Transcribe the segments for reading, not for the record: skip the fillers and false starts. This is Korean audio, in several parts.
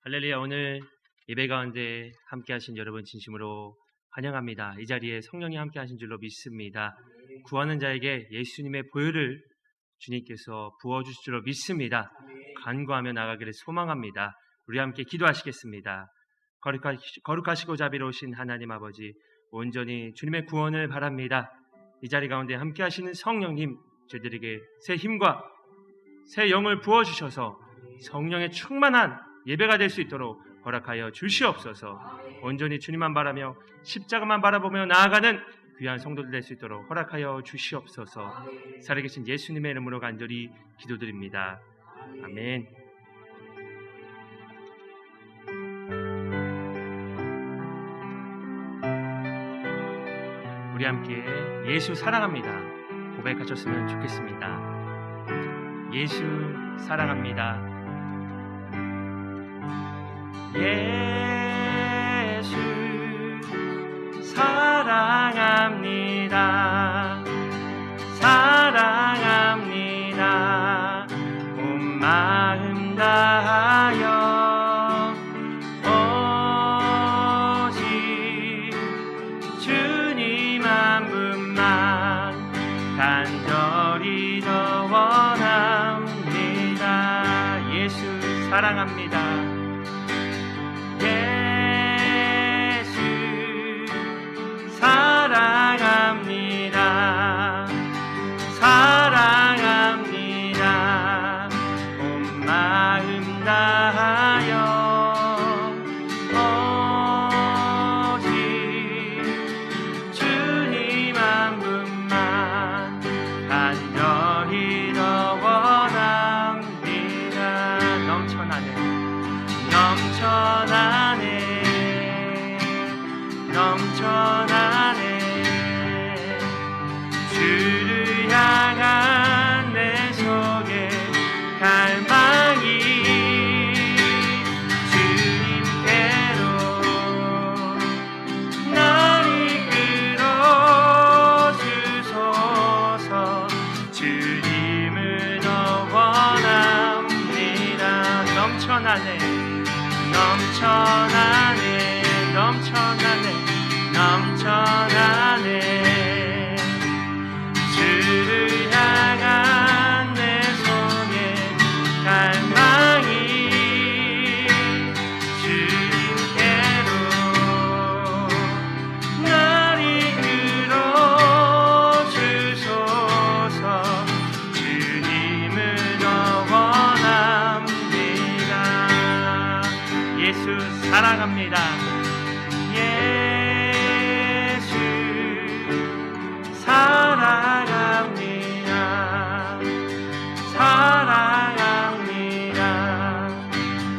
할렐루야. 오늘 예배 가운데 함께 하신 여러분 진심으로 환영합니다. 이 자리에 성령이 함께 하신 줄로 믿습니다. 구하는 자에게 예수님의 보혈을 주님께서 부어주실 줄로 믿습니다. 간구하며 나가기를 소망합니다. 우리 함께 기도하시겠습니다. 거룩하시고 자비로우신 하나님 아버지, 온전히 주님의 구원을 바랍니다. 이 자리 가운데 함께 하시는 성령님, 저희들에게 새 힘과 새 영을 부어주셔서 성령의 충만한 예배가 될 수 있도록 허락하여 주시옵소서. 온전히 주님만 바라며 십자가만 바라보며 나아가는 귀한 성도들 될 수 있도록 허락하여 주시옵소서. 살아계신 예수님의 이름으로 간절히 기도드립니다. 아멘. 우리 함께 예수 사랑합니다 고백하셨으면 좋겠습니다. 예수 사랑합니다. 예수 사랑합니다. 사랑합니다. 온 마음 다하여 오직 주님 한 분만 간절히 더 원합니다. 예수 사랑합니다. 사랑합니다. 사랑합니다. 온 마음 다하여 오직 주님 한 분만 간절히 더 원합니다. 넘쳐나네 주를 향한 내 속에 갈망이 주님께로 날 이끌어 주소서. 주님을 더 원합니다. 넘쳐나네 주를 향한 내 손에 갈망이 주님께로 날 이끌어 주소서. 주님을 더 원합니다. 예수 사랑합니다. 예수 사랑합니다. 사랑합니다.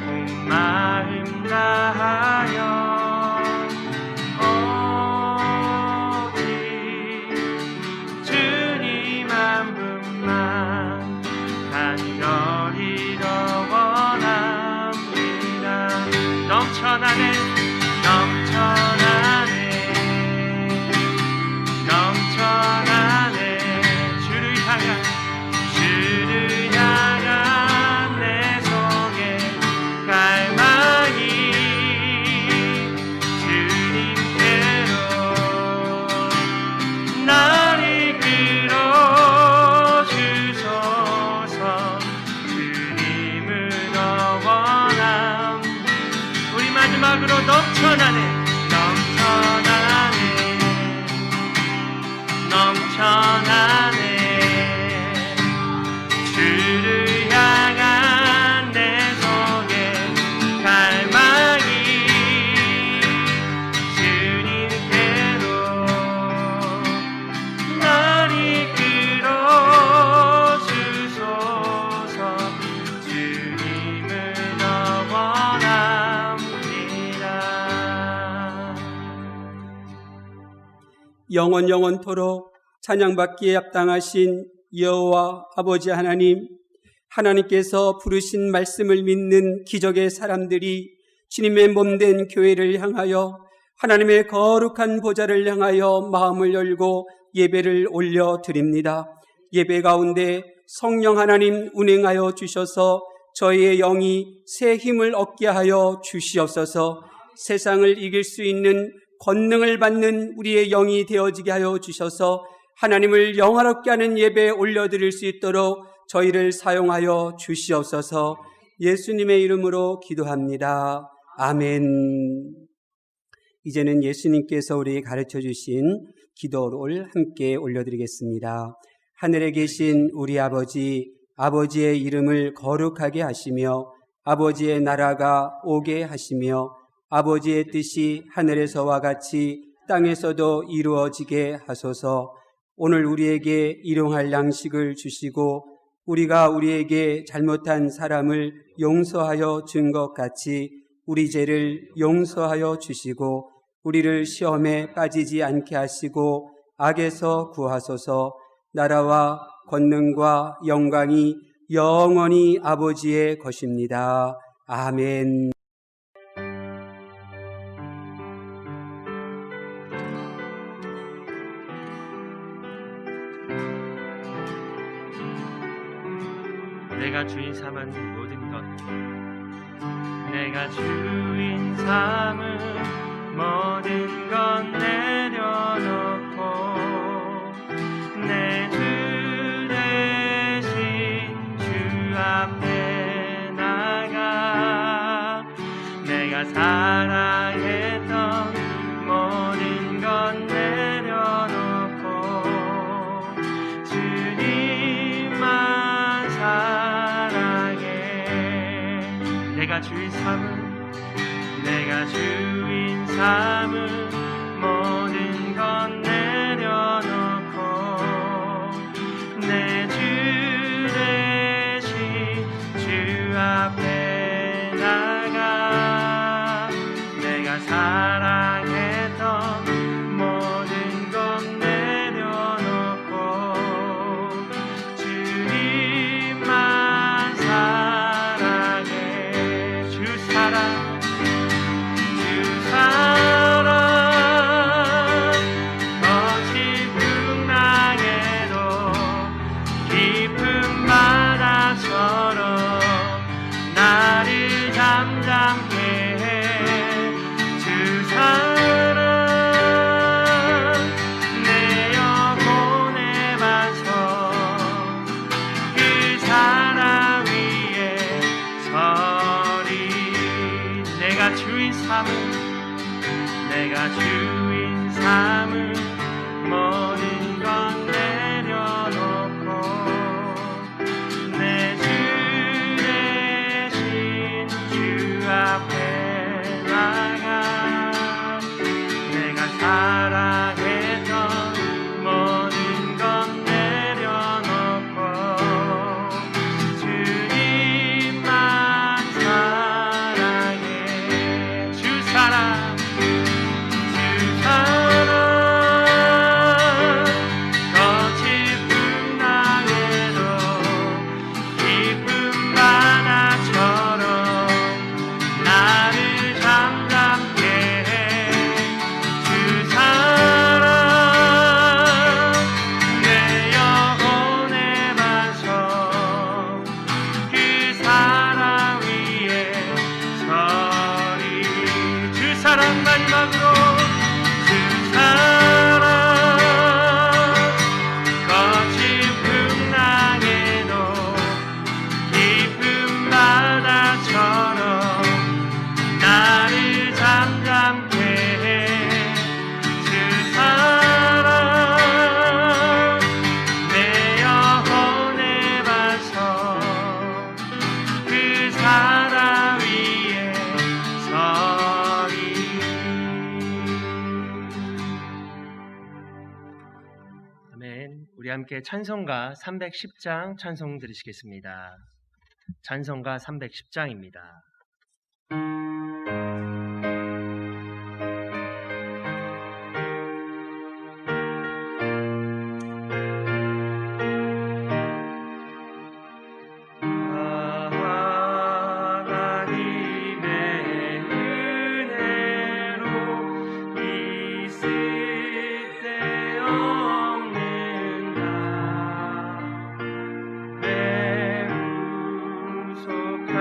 온 마음 다하여 오직 주님 한 분만 간절히 더 원합니다. 넘쳐나네 주를 향한 내 속에 갈망이 주님께로 날 이끌어 주소서. 주님을 더 원함. 우리 마지막으로 넘쳐나네 주를 향한 내 속에 갈망이 주님께로 날 이끌어 주소서. 주님을 더 원합니다. 영원토록 찬양받기에 합당하신 여호와 아버지 하나님, 하나님께서 부르신 말씀을 믿는 기적의 사람들이 주님의 몸된 교회를 향하여 하나님의 거룩한 보좌를 향하여 마음을 열고 예배를 올려드립니다. 예배 가운데 성령 하나님 운행하여 주셔서 저희의 영이 새 힘을 얻게 하여 주시옵소서. 세상을 이길 수 있는 권능을 받는 우리의 영이 되어지게 하여 주셔서 하나님을 영화롭게 하는 예배에 올려드릴 수 있도록 저희를 사용하여 주시옵소서. 예수님의 이름으로 기도합니다. 아멘. 이제는 예수님께서 우리에게 가르쳐 주신 기도를 함께 올려드리겠습니다. 하늘에 계신 우리 아버지, 아버지의 이름을 거룩하게 하시며 아버지의 나라가 오게 하시며 아버지의 뜻이 하늘에서와 같이 땅에서도 이루어지게 하소서. 오늘 우리에게 일용할 양식을 주시고 우리가 우리에게 잘못한 사람을 용서하여 준 것 같이 우리 죄를 용서하여 주시고 우리를 시험에 빠지지 않게 하시고 악에서 구하소서. 나라와 권능과 영광이 영원히 아버지의 것입니다. 아멘. 내가 주인 삼은 모든 것, 내가 주인 삼은 모든 것 내려놓고 내 주 대신 주 앞에 나가 내가 사랑했던 모든 것 내려놓고 주님만 사랑해. 내가 주인 삼은 모든 것 내려놓고 내 주 대신 주 앞에 나가 내가 사랑했던 모든 것 내려놓고 주님만 사랑해. 주 사랑 거친 풍랑에도 깊은 바다처럼 나를 잠잠케 해. 주 사랑 내 영혼의 반석 그 사랑 위에 서리. 내가 주인 삼은 모든 것 내려놓고 내 주 대신 주 앞에 나가 내가 사랑했던 모든 것 내려놓고 주님만 사랑해. 주 사랑 거친 풍랑에도 깊은 바다처럼 나를 잠잠케 해. 주 사랑 내 영혼의 반석 그 사랑 위에 서리. 주 사랑 마지막으로 주 사랑 거친 풍랑에도 깊은 바다처럼 나를 잠잠케 해. 주 사랑 내 영혼의 반석 그 사랑 위에 서리. 아멘. 우리 함께 찬송가 310장 찬송 들으시겠습니다. 찬송가 310장입니다. 하나님의 은혜로 있을 때 없는가 내 후속한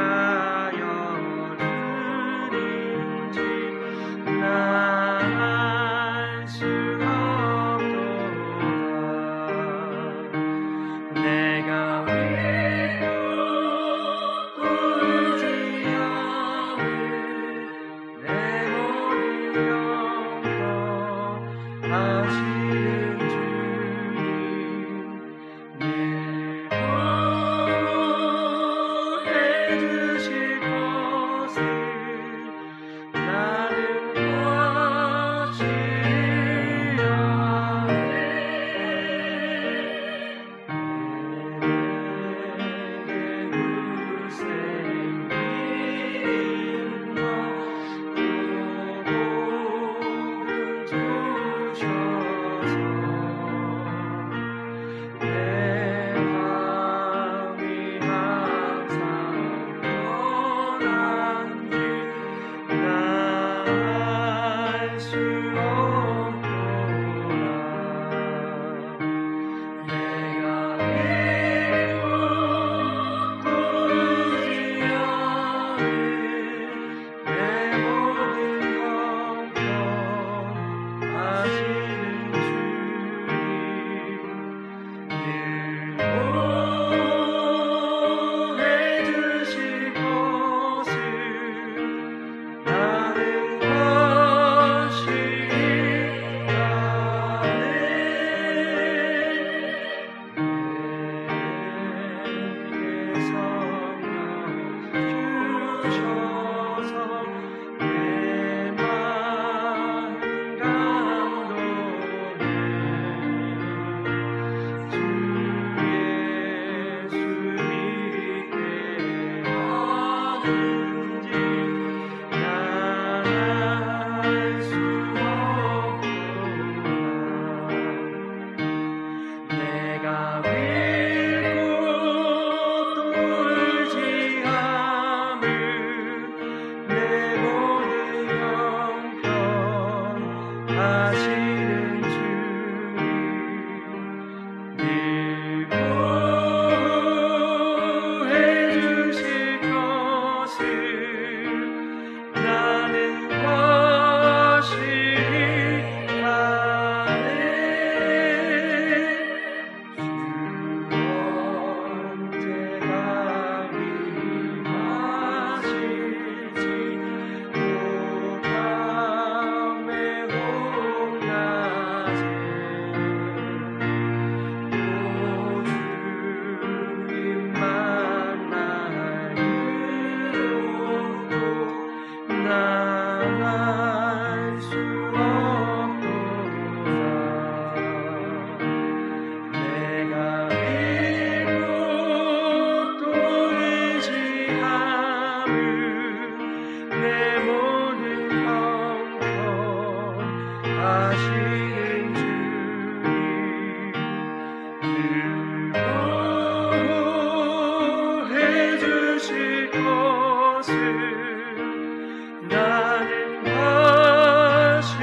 나는 다시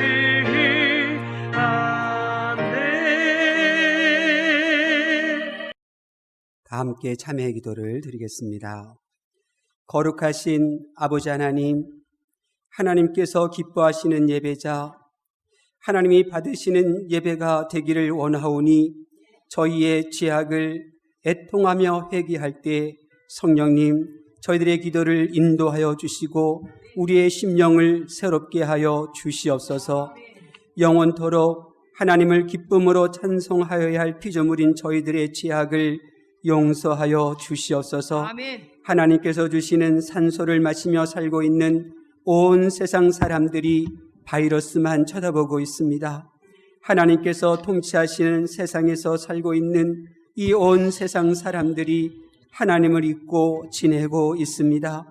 아멘. 다 함께 참회 기도를 드리겠습니다. 거룩하신 아버지 하나님, 하나님께서 기뻐하시는 예배자, 하나님이 받으시는 예배가 되기를 원하오니 저희의 죄악을 애통하며 회개할 때 성령님 저희들의 기도를 인도하여 주시고 우리의 심령을 새롭게 하여 주시옵소서. 영원토록 하나님을 기쁨으로 찬송하여야 할 피조물인 저희들의 죄악을 용서하여 주시옵소서. 아멘. 하나님께서 주시는 산소를 마시며 살고 있는 온 세상 사람들이 바이러스만 쳐다보고 있습니다. 하나님께서 통치하시는 세상에서 살고 있는 이 온 세상 사람들이 하나님을 잊고 지내고 있습니다.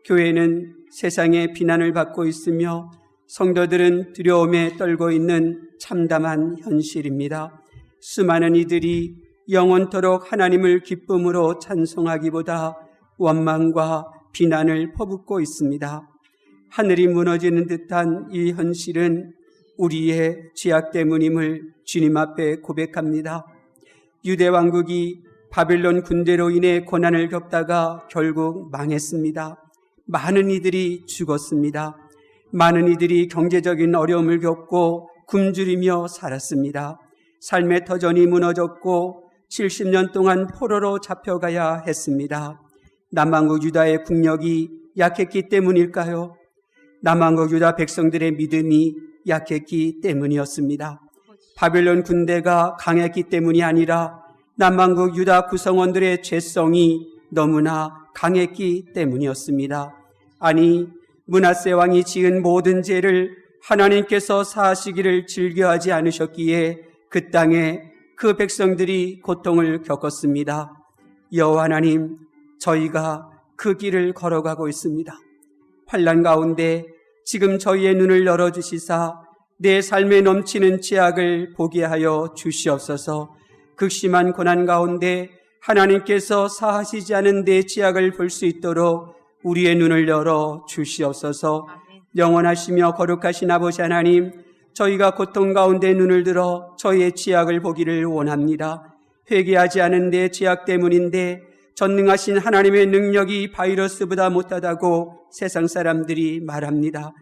교회는 세상의 비난을 받고 있으며 성도들은 두려움에 떨고 있는 참담한 현실입니다. 수많은 이들이 영원토록 하나님을 기쁨으로 찬송하기보다 원망과 비난을 퍼붓고 있습니다. 하늘이 무너지는 듯한 이 현실은 우리의 죄악 때문임을 주님 앞에 고백합니다. 유대 왕국이 바빌론 군대로 인해 고난을 겪다가 결국 망했습니다. 많은 이들이 죽었습니다. 많은 이들이 경제적인 어려움을 겪고 굶주리며 살았습니다. 삶의 터전이 무너졌고 70년 동안 포로로 잡혀가야 했습니다. 남왕국 유다의 국력이 약했기 때문일까요? 남왕국 유다 백성들의 믿음이 약했기 때문이었습니다. 바벨론 군대가 강했기 때문이 아니라 남왕국 유다 구성원들의 죄성이 너무나 강했기 때문이었습니다. 아니, 므낫세 왕이 지은 모든 죄를 하나님께서 사하시기를 즐겨하지 않으셨기에 그 땅에 그 백성들이 고통을 겪었습니다. 여호와 하나님, 저희가 그 길을 걸어가고 있습니다. 환난 가운데 지금 저희의 눈을 열어주시사 내 삶에 넘치는 죄악을 보게 하여 주시옵소서. 극심한 고난 가운데 하나님께서 사하시지 않은 내 죄악을 볼 수 있도록 우리의 눈을 열어 주시옵소서. 영원하시며 거룩하신 아버지 하나님, 저희가 고통 가운데 눈을 들어 저희의 죄악을 보기를 원합니다. 회개하지 않은 내 죄악 때문인데 전능하신 하나님의 능력이 바이러스보다 못하다고 세상 사람들이 말합니다.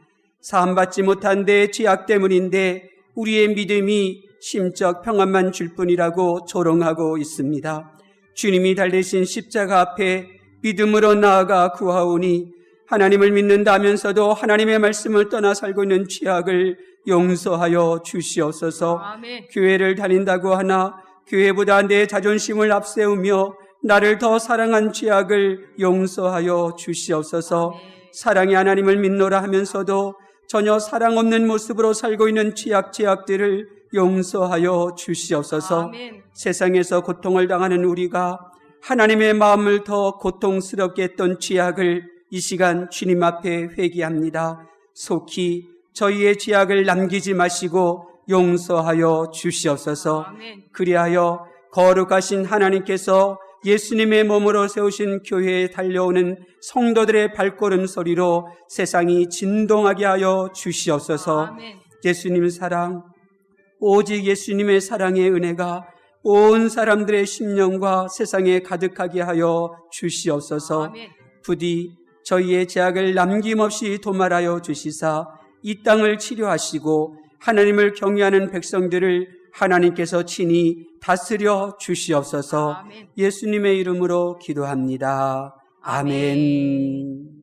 사함받지 못한 내 죄악 때문인데 우리의 믿음이 심적 평안만 줄 뿐이라고 조롱하고 있습니다. 주님이 달리신 십자가 앞에 믿음으로 나아가 구하오니 하나님을 믿는다면서도 하나님의 말씀을 떠나 살고 있는 죄악을 용서하여 주시옵소서. 아멘. 교회를 다닌다고 하나 교회보다 내 자존심을 앞세우며 나를 더 사랑한 죄악을 용서하여 주시옵소서. 아멘. 사랑의 하나님을 믿노라 하면서도 전혀 사랑 없는 모습으로 살고 있는 죄악들을 용서하여 주시옵소서. 아멘. 세상에서 고통을 당하는 우리가 하나님의 마음을 더 고통스럽게 했던 죄악을 이 시간 주님 앞에 회개합니다. 속히 저희의 죄악을 남기지 마시고 용서하여 주시옵소서. 아멘. 그리하여 거룩하신 하나님께서 예수님의 몸으로 세우신 교회에 달려오는 성도들의 발걸음 소리로 세상이 진동하게 하여 주시옵소서. 아멘. 예수님 사랑, 오직 예수님의 사랑의 은혜가 온 사람들의 심령과 세상에 가득하게 하여 주시옵소서. 아멘. 부디 저희의 죄악을 남김없이 도말하여 주시사 이 땅을 치료하시고 하나님을 경외하는 백성들을 하나님께서 친히 다스려 주시옵소서. 아멘. 예수님의 이름으로 기도합니다. 아멘.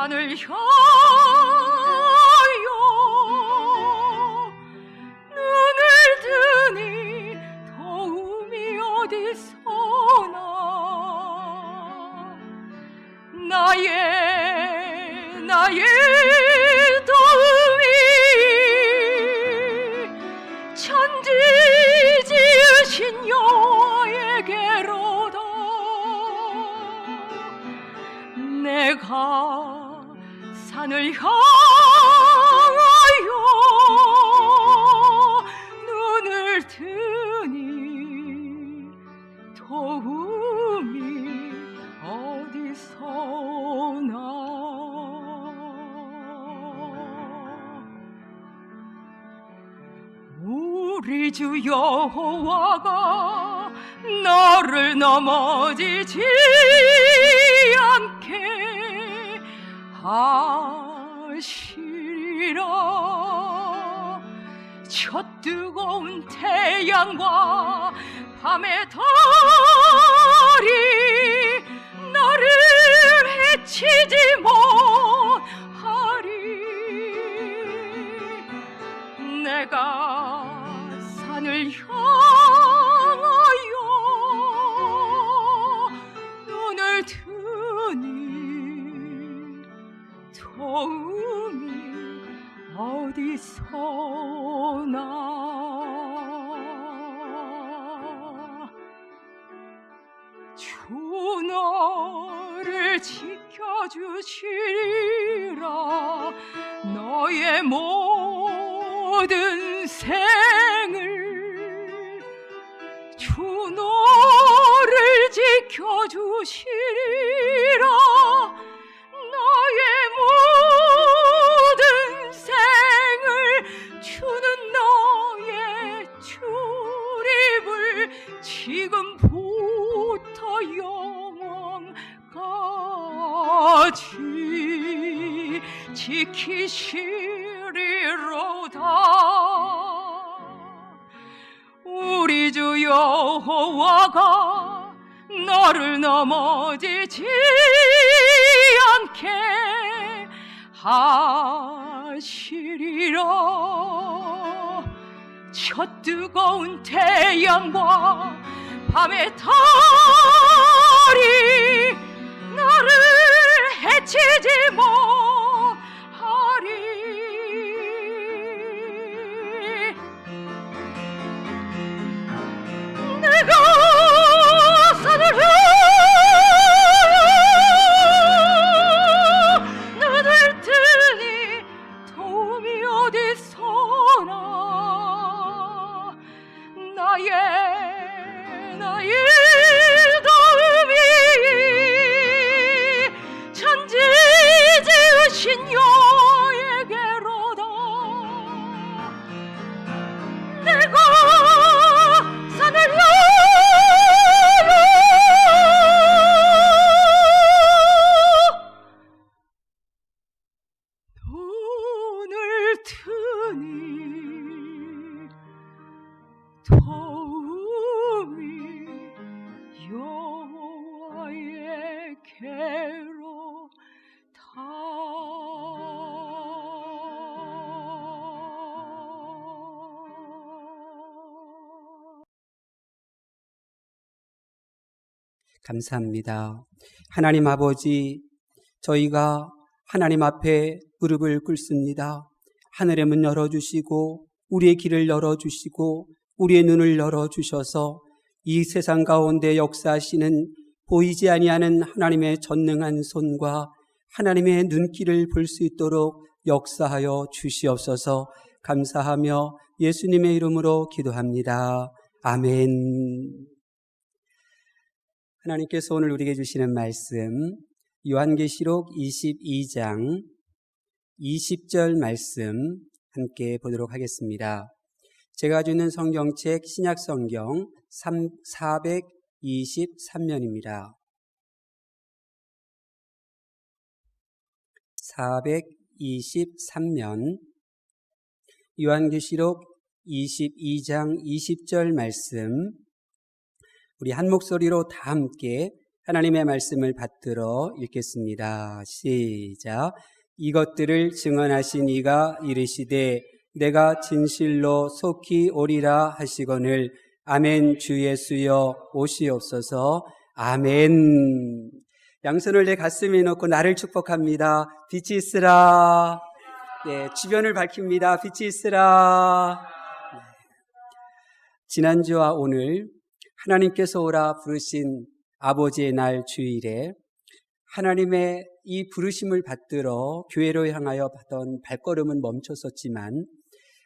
산을 향하여 눈을 드니 도움이 어디서나 나의 도움이 천지 지으신 여호와에게로다. 내가 산을 향하여 눈을 드니 도움이 어디서나. 우리 주 여호와가 너를 넘어지지 않게 하시리라. 저 뜨거운 태양과 밤의 달이 너를 해치지 못하리. 내가 산을 향하여 눈을 드니 도움이 어디서나. 주 너를 지켜주시리라. 너의 모든 생을 주 너를 지켜주시리라. 너의 모든 생을 주는 너의 출입을 지금부터 영원까지 지키시리로다. 우리 주 여호와가 너를 넘어지지 않게 하시리라. 저 뜨거운 태양과 밤의 달이 너를 해치지 못하리. 내가 산을 향하여 눈을 뜨니 도움이 어디서나. 나의 도움이 천지 지으신 여호와에게로다. 내가 산을 향하여 눈을 드니 도움이 여호와에게로다. 감사합니다. 하나님 아버지, 저희가 하나님 앞에 무릎을 꿇습니다. 하늘의 문 열어주시고 우리의 길을 열어주시고 우리의 눈을 열어주셔서 이 세상 가운데 역사하시는 보이지 아니하는 하나님의 전능한 손과 하나님의 눈길을 볼 수 있도록 역사하여 주시옵소서. 감사하며 예수님의 이름으로 기도합니다. 아멘. 하나님께서 오늘 우리에게 주시는 말씀, 요한계시록 22장 20절 말씀 함께 보도록 하겠습니다. 제가 가지고 있는 성경책 신약성경 423면입니다. 423면 요한계시록 22장 20절 말씀, 우리 한 목소리로 다 함께 하나님의 말씀을 받들어 읽겠습니다. 시작. 이것들을 증언하신 이가 이르시되 내가 진실로 속히 오리라 하시거늘 아멘. 주 예수여 오시옵소서. 아멘. 양손을 내 가슴에 넣고 나를 축복합니다. 빛이 있으라. 네, 주변을 밝힙니다. 빛이 있으라. 네. 지난주와 오늘 하나님께서 오라 부르신 아버지의 날 주일에 하나님의 이 부르심을 받들어 교회로 향하여 받던 발걸음은 멈췄었지만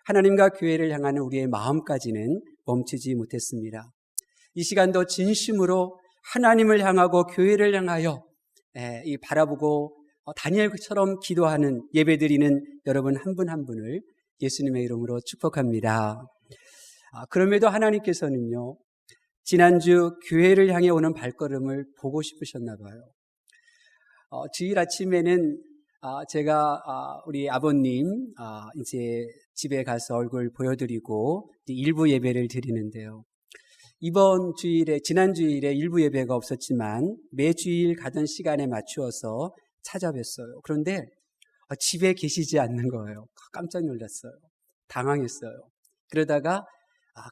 하나님과 교회를 향하는 우리의 마음까지는 멈추지 못했습니다. 이 시간도 진심으로 하나님을 향하고 교회를 향하여 이 바라보고 다니엘처럼 기도하는 예배드리는 여러분 한 분 한 분을 예수님의 이름으로 축복합니다. 그럼에도 하나님께서는요, 지난주 교회를 향해 오는 발걸음을 보고 싶으셨나 봐요. 주일 아침에는 제가 우리 아버님 이제 집에 가서 얼굴 보여드리고 일부 예배를 드리는데요. 이번 주일에, 지난 주일에 일부 예배가 없었지만 매주일 가던 시간에 맞추어서 찾아뵀어요. 그런데 집에 계시지 않는 거예요. 깜짝 놀랐어요. 당황했어요. 그러다가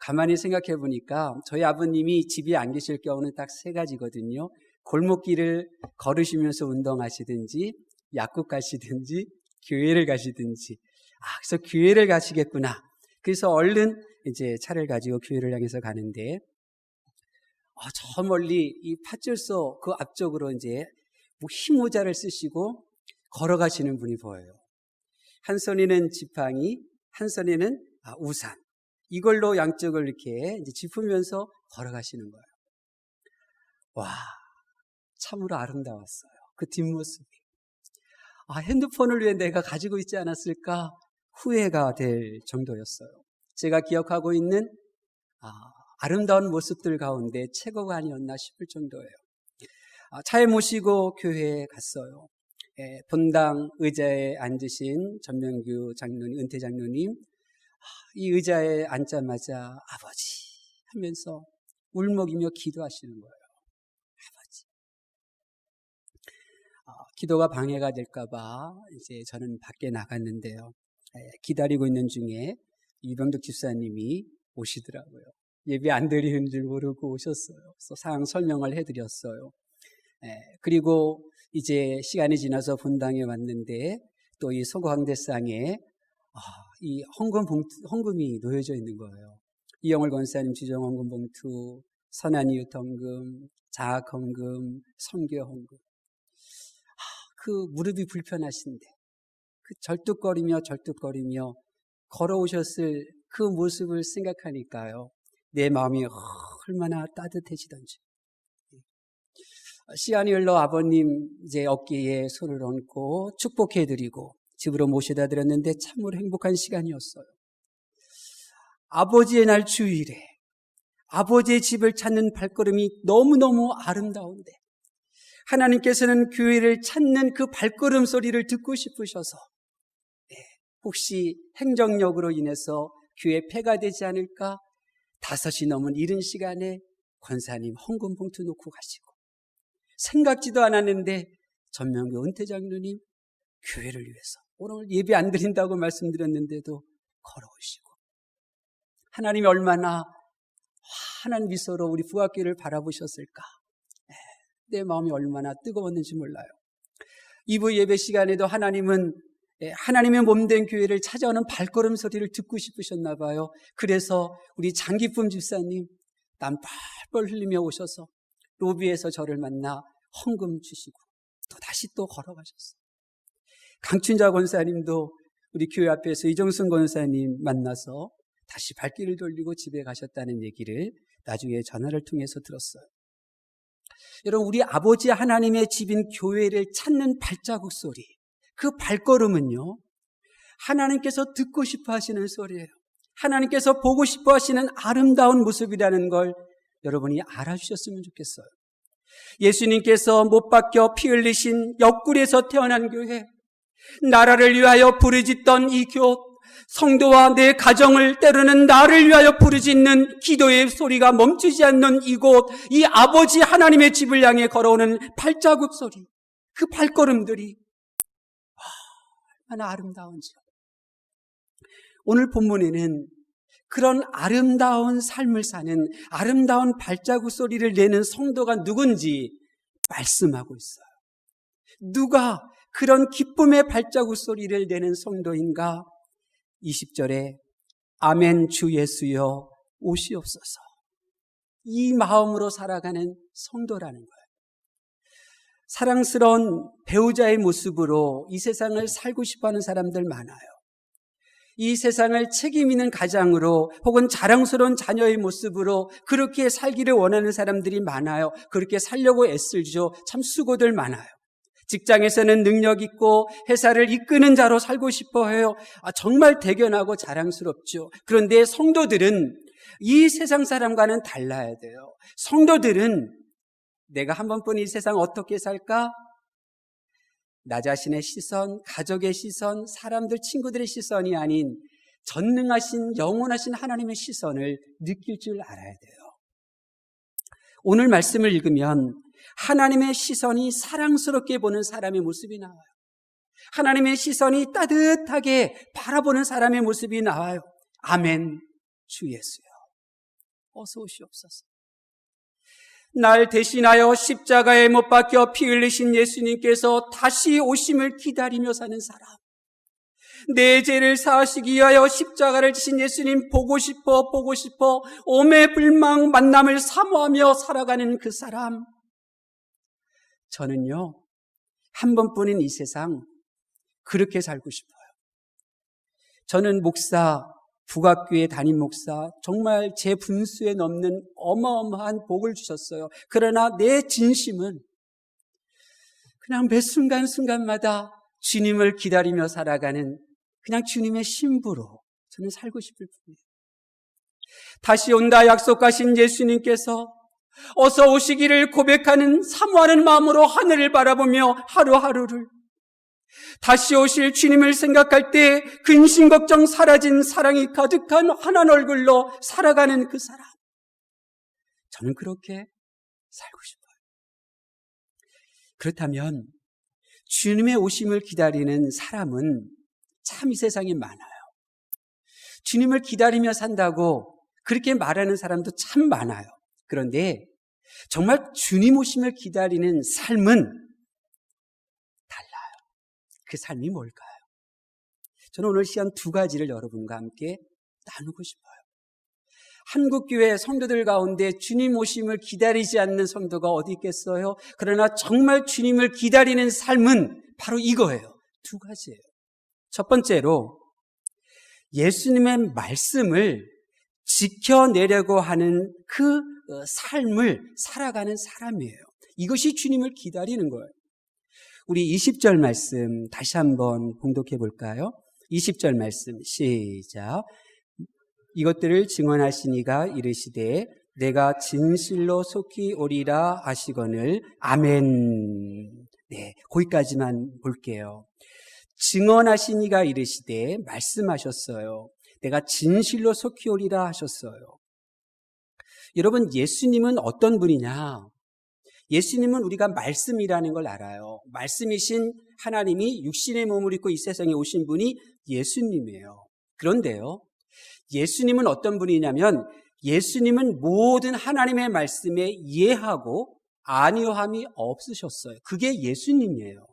가만히 생각해 보니까 저희 아버님이 집에 안 계실 경우는 딱 세 가지거든요. 골목길을 걸으시면서 운동하시든지, 약국 가시든지, 교회를 가시든지. 그래서 교회를 가시겠구나. 그래서 얼른 이제 차를 가지고 교회를 향해서 가는데, 저 멀리 이 파출소 그 앞쪽으로 이제 흰 모자를 쓰시고 걸어가시는 분이 보여요. 한 손에는 지팡이, 한 손에는 우산. 이걸로 양쪽을 이렇게 이제 짚으면서 걸어가시는 거예요. 와, 참으로 아름다웠어요. 그 뒷모습이. 핸드폰을 왜 내가 가지고 있지 않았을까? 후회가 될 정도였어요. 제가 기억하고 있는 아름다운 모습들 가운데 최고가 아니었나 싶을 정도예요. 차에 모시고 교회에 갔어요. 본당 의자에 앉으신 전명규 장로님, 은퇴 장로님, 이 의자에 앉자마자 아버지 하면서 울먹이며 기도하시는 거예요. 아버지. 기도가 방해가 될까봐 이제 저는 밖에 나갔는데요. 기다리고 있는 중에 이병덕 집사님이 오시더라고요. 예배 안 드리는 줄 모르고 오셨어요. 그래서 상황 설명을 해드렸어요. 그리고 이제 시간이 지나서 본당에 왔는데 또 이 소고항대상에 이 헌금이 놓여져 있는 거예요. 이영월 권사님 주정 헌금 봉투, 선한이웃 헌금, 자학 헌금, 선교 헌금. 그 무릎이 불편하신데 그 절뚝거리며 걸어오셨을 그 모습을 생각하니까요, 내 마음이 얼마나 따뜻해지던지. 시간이 흘러 아버님 이제 어깨에 손을 얹고 축복해드리고 집으로 모셔다 드렸는데 참으로 행복한 시간이었어요. 아버지의 날 주일에 아버지의 집을 찾는 발걸음이 너무너무 아름다운데 하나님께서는 교회를 찾는 그 발걸음 소리를 듣고 싶으셔서 혹시 행정력으로 인해서 교회 폐가 되지 않을까 5시 넘은 이른 시간에 권사님 헌금 봉투 놓고 가시고 생각지도 않았는데 전명규 은퇴 장로님 교회를 위해서 오늘 예배 안 드린다고 말씀드렸는데도 걸어오시고 하나님이 얼마나 환한 미소로 우리 부학교를 바라보셨을까. 내 마음이 얼마나 뜨거웠는지 몰라요. 2부 예배 시간에도 하나님은 하나님의 몸된 교회를 찾아오는 발걸음 소리를 듣고 싶으셨나 봐요. 그래서 우리 장기쁨 집사님 땀 뻘뻘 흘리며 오셔서 로비에서 저를 만나 헌금 주시고 또 다시 또 걸어가셨어요. 강춘자 권사님도 우리 교회 앞에서 이정순 권사님 만나서 다시 발길을 돌리고 집에 가셨다는 얘기를 나중에 전화를 통해서 들었어요. 여러분, 우리 아버지 하나님의 집인 교회를 찾는 발자국 소리, 그 발걸음은요, 하나님께서 듣고 싶어 하시는 소리예요. 하나님께서 보고 싶어 하시는 아름다운 모습이라는 걸 여러분이 알아주셨으면 좋겠어요. 예수님께서 못 박혀 피 흘리신 옆구리에서 태어난 교회, 나라를 위하여 부르짖던 이 성도와 내 가정을, 때로는 나를 위하여 부르짖는 기도의 소리가 멈추지 않는 이곳, 이 아버지 하나님의 집을 향해 걸어오는 발자국 소리, 그 발걸음들이 얼마나 아름다운지요. 오늘 본문에는 그런 아름다운 삶을 사는, 아름다운 발자국 소리를 내는 성도가 누군지 말씀하고 있어요. 누가 그런 기쁨의 발자국 소리를 내는 성도인가? 20절에 아멘 주 예수여 오시옵소서. 이 마음으로 살아가는 성도라는 거예요. 사랑스러운 배우자의 모습으로 이 세상을 살고 싶어하는 사람들 많아요. 이 세상을 책임 있는 가장으로 혹은 자랑스러운 자녀의 모습으로 그렇게 살기를 원하는 사람들이 많아요. 그렇게 살려고 애쓰죠. 참 수고들 많아요. 직장에서는 능력 있고 회사를 이끄는 자로 살고 싶어 해요. 정말 대견하고 자랑스럽죠. 그런데 성도들은 이 세상 사람과는 달라야 돼요. 성도들은 내가 한 번뿐 이 세상 어떻게 살까? 나 자신의 시선, 가족의 시선, 사람들, 친구들의 시선이 아닌 전능하신, 영원하신 하나님의 시선을 느낄 줄 알아야 돼요. 오늘 말씀을 읽으면 하나님의 시선이 사랑스럽게 보는 사람의 모습이 나와요. 하나님의 시선이 따뜻하게 바라보는 사람의 모습이 나와요. 아멘, 주 예수여. 어서 오시옵소서. 날 대신하여 십자가에 못 박혀 피 흘리신 예수님께서 다시 오심을 기다리며 사는 사람. 내 죄를 사하시기 위하여 십자가를 지신 예수님 보고 싶어 오매불망 만남을 사모하며 살아가는 그 사람. 저는요, 한 번뿐인 이 세상 그렇게 살고 싶어요. 저는 목사, 북악교회 담임 목사, 정말 제 분수에 넘는 어마어마한 복을 주셨어요. 그러나 내 진심은 그냥 매 순간순간마다 주님을 기다리며 살아가는 그냥 주님의 신부로 저는 살고 싶을 뿐이에요. 다시 온다 약속하신 예수님께서 어서 오시기를 고백하는 사모하는 마음으로 하늘을 바라보며 하루하루를, 다시 오실 주님을 생각할 때 근심 걱정 사라진 사랑이 가득한 환한 얼굴로 살아가는 그 사람. 저는 그렇게 살고 싶어요. 그렇다면 주님의 오심을 기다리는 사람은 참 이 세상에 많아요. 주님을 기다리며 산다고 그렇게 말하는 사람도 참 많아요. 그런데 정말 주님 오심을 기다리는 삶은 달라요. 그 삶이 뭘까요? 저는 오늘 시간 두 가지를 여러분과 함께 나누고 싶어요. 한국교회 성도들 가운데 주님 오심을 기다리지 않는 성도가 어디 있겠어요? 그러나 정말 주님을 기다리는 삶은 바로 이거예요. 두 가지예요. 첫 번째로 예수님의 말씀을 지켜내려고 하는 그 삶을 살아가는 사람이에요. 이것이 주님을 기다리는 거예요. 우리 20절 말씀 다시 한번 봉독해 볼까요? 20절 말씀 시작. 이것들을 증언하시니가 이르시되 내가 진실로 속히 오리라 하시거늘 아멘. 네, 거기까지만 볼게요. 증언하시니가 이르시되 말씀하셨어요. 내가 진실로 속히 오리라 하셨어요. 여러분, 예수님은 어떤 분이냐? 예수님은 우리가 말씀이라는 걸 알아요. 말씀이신 하나님이 육신의 몸을 입고 이 세상에 오신 분이 예수님이에요. 그런데요, 예수님은 어떤 분이냐면 예수님은 모든 하나님의 말씀에 이해하고 안위함이 없으셨어요. 그게 예수님이에요.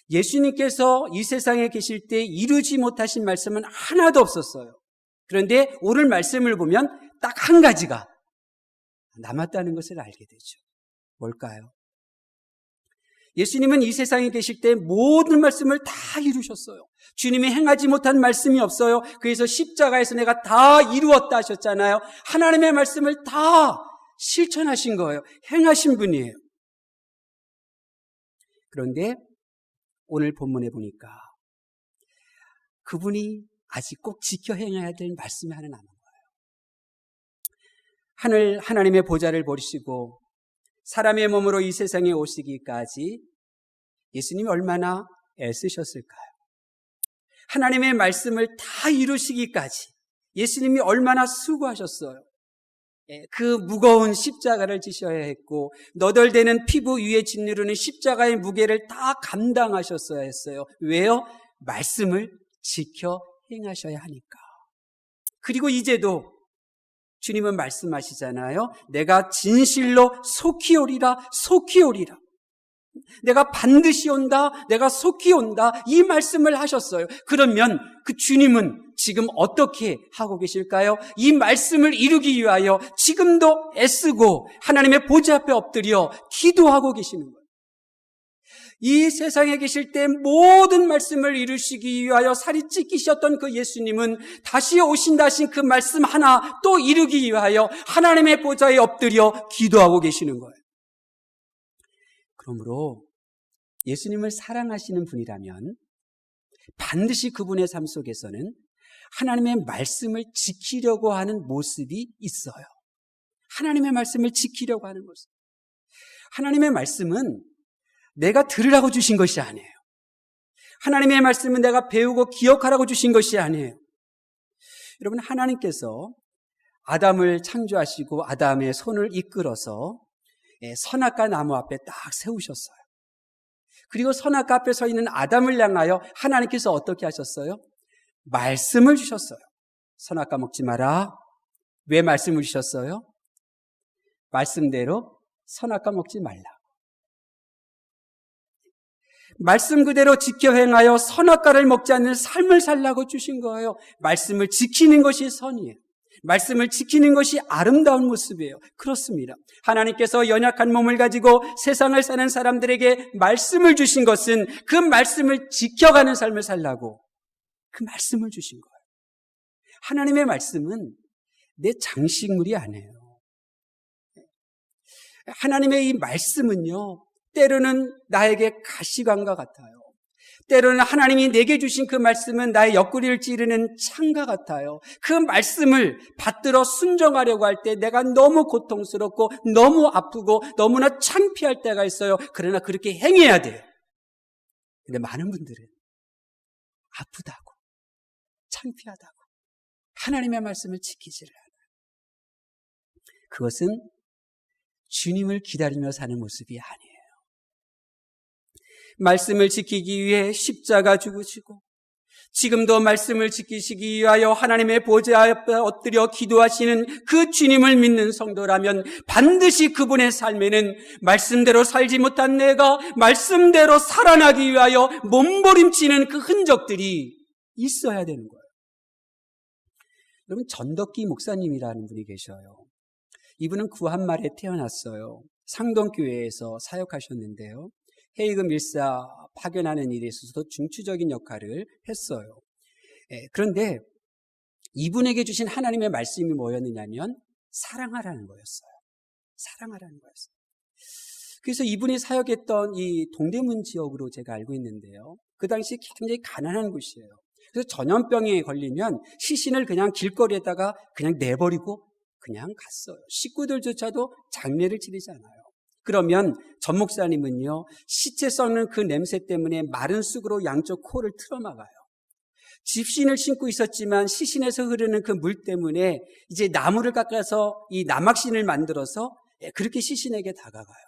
예수님께서 이 세상에 계실 때 이루지 못하신 말씀은 하나도 없었어요. 그런데 오늘 말씀을 보면 딱 한 가지가 남았다는 것을 알게 되죠. 뭘까요? 예수님은 이 세상에 계실 때 모든 말씀을 다 이루셨어요. 주님이 행하지 못한 말씀이 없어요. 그래서 십자가에서 내가 다 이루었다 하셨잖아요. 하나님의 말씀을 다 실천하신 거예요. 행하신 분이에요. 그런데 오늘 본문에 보니까 그분이 아직 꼭 지켜 행해야 될 말씀이 하나 남은 거예요. 하늘 하나님의 보좌를 버리시고 사람의 몸으로 이 세상에 오시기까지 예수님이 얼마나 애쓰셨을까요? 하나님의 말씀을 다 이루시기까지 예수님이 얼마나 수고하셨어요. 그 무거운 십자가를 지셔야 했고 너덜대는 피부 위에 짓누르는 십자가의 무게를 다 감당하셨어야 했어요. 왜요? 말씀을 지켜 행하셔야 하니까. 그리고 이제도 주님은 말씀하시잖아요. 내가 진실로 속히 오리라, 속히 오리라. 내가 반드시 온다, 내가 속히 온다, 이 말씀을 하셨어요. 그러면 그 주님은 지금 어떻게 하고 계실까요? 이 말씀을 이루기 위하여 지금도 애쓰고 하나님의 보좌 앞에 엎드려 기도하고 계시는 거예요. 이 세상에 계실 때 모든 말씀을 이루시기 위하여 살이 찢기셨던 그 예수님은 다시 오신다 하신 그 말씀 하나 또 이루기 위하여 하나님의 보좌에 엎드려 기도하고 계시는 거예요. 그러므로 예수님을 사랑하시는 분이라면 반드시 그분의 삶 속에서는 하나님의 말씀을 지키려고 하는 모습이 있어요. 하나님의 말씀을 지키려고 하는 모습. 하나님의 말씀은 내가 들으라고 주신 것이 아니에요. 하나님의 말씀은 내가 배우고 기억하라고 주신 것이 아니에요. 여러분, 하나님께서 아담을 창조하시고 아담의 손을 이끌어서 선악과 나무 앞에 딱 세우셨어요. 그리고 선악과 앞에 서 있는 아담을 향하여 하나님께서 어떻게 하셨어요? 말씀을 주셨어요. 선악과 먹지 마라. 왜 말씀을 주셨어요? 말씀대로 선악과 먹지 말라. 말씀 그대로 지켜 행하여 선악과를 먹지 않는 삶을 살라고 주신 거예요. 말씀을 지키는 것이 선이에요. 말씀을 지키는 것이 아름다운 모습이에요. 그렇습니다. 하나님께서 연약한 몸을 가지고 세상을 사는 사람들에게 말씀을 주신 것은 그 말씀을 지켜가는 삶을 살라고 그 말씀을 주신 거예요. 하나님의 말씀은 내 장식물이 아니에요. 하나님의 이 말씀은요, 때로는 나에게 가시관과 같아요. 때로는 하나님이 내게 주신 그 말씀은 나의 옆구리를 찌르는 창과 같아요. 그 말씀을 받들어 순종하려고 할 때 내가 너무 고통스럽고 너무 아프고 너무나 창피할 때가 있어요. 그러나 그렇게 행해야 돼요. 근데 많은 분들은 아프다고 창피하다고 하나님의 말씀을 지키지를 않아요. 그것은 주님을 기다리며 사는 모습이 아니에요. 말씀을 지키기 위해 십자가 죽으시고 지금도 말씀을 지키시기 위하여 하나님의 보좌 앞에 엎드려 기도하시는 그 주님을 믿는 성도라면 반드시 그분의 삶에는 말씀대로 살지 못한 내가 말씀대로 살아나기 위하여 몸부림치는 그 흔적들이 있어야 되는 거예요. 여러분, 전덕기 목사님이라는 분이 계셔요. 이분은 구한말에 태어났어요. 상동교회에서 사역하셨는데요. 헤이그 밀사 파견하는 일에 있어서도 중추적인 역할을 했어요. 그런데 이분에게 주신 하나님의 말씀이 뭐였느냐면 사랑하라는 거였어요. 사랑하라는 거였어요. 그래서 이분이 사역했던 이 동대문 지역으로 제가 알고 있는데요. 그 당시 굉장히 가난한 곳이에요. 그래서 전염병에 걸리면 시신을 그냥 길거리에다가 그냥 내버리고 그냥 갔어요. 식구들조차도 장례를 치르지 않아요. 그러면 전 목사님은요, 시체 썩는 그 냄새 때문에 마른 쑥으로 양쪽 코를 틀어막아요. 집신을 신고 있었지만 시신에서 흐르는 그 물 때문에 이제 나무를 깎아서 이 나막신을 만들어서 그렇게 시신에게 다가가요.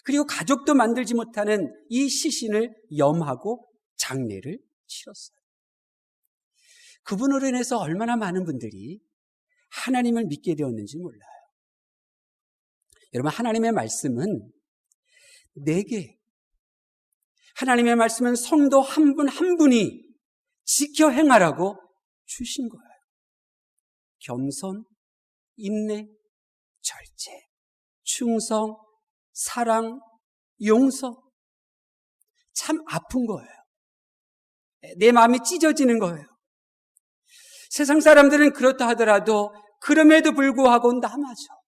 그리고 가족도 만들지 못하는 이 시신을 염하고 장례를 치렀어요. 그분으로 인해서 얼마나 많은 분들이 하나님을 믿게 되었는지 몰라요. 여러분, 하나님의 말씀은 내게, 하나님의 말씀은 성도 한 분 한 분이 지켜 행하라고 주신 거예요. 겸손, 인내, 절제, 충성, 사랑, 용서. 참 아픈 거예요. 내 마음이 찢어지는 거예요. 세상 사람들은 그렇다 하더라도 그럼에도 불구하고 나마저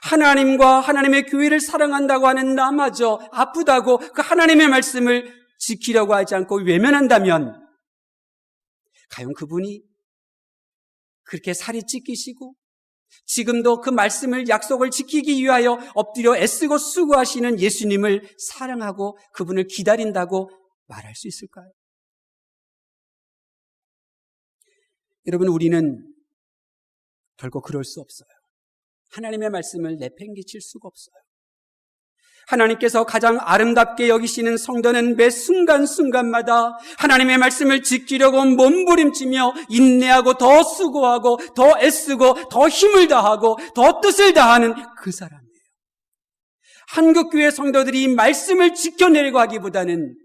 하나님과 하나님의 교회를 사랑한다고 하는 나마저 아프다고 그 하나님의 말씀을 지키려고 하지 않고 외면한다면 과연 그분이 그렇게 살이 찢기시고 지금도 그 말씀을 약속을 지키기 위하여 엎드려 애쓰고 수고하시는 예수님을 사랑하고 그분을 기다린다고 말할 수 있을까요? 여러분, 우리는 결코 그럴 수 없어요. 하나님의 말씀을 내팽개칠 수가 없어요. 하나님께서 가장 아름답게 여기시는 성도는 매 순간순간마다 하나님의 말씀을 지키려고 몸부림치며 인내하고 더 수고하고 더 애쓰고 더 힘을 다하고 더 뜻을 다하는 그 사람이에요. 한국교회 성도들이 이 말씀을 지켜내려고 하기보다는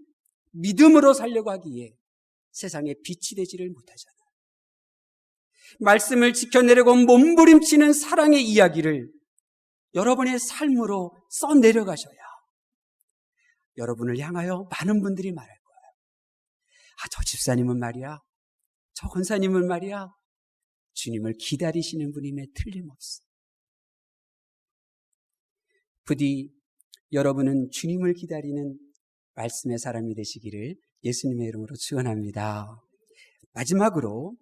믿음으로 살려고 하기에 세상에 빛이 되지를 못하잖아요. 말씀을 지켜내려고 몸부림치는 사랑의 이야기를 여러분의 삶으로 써내려가셔야 여러분을 향하여 많은 분들이 말할 거예요. 저 집사님은 말이야, 저 권사님은 말이야, 주님을 기다리시는 분임에 틀림없어. 부디 여러분은 주님을 기다리는 말씀의 사람이 되시기를 예수님의 이름으로 축원합니다. 마지막으로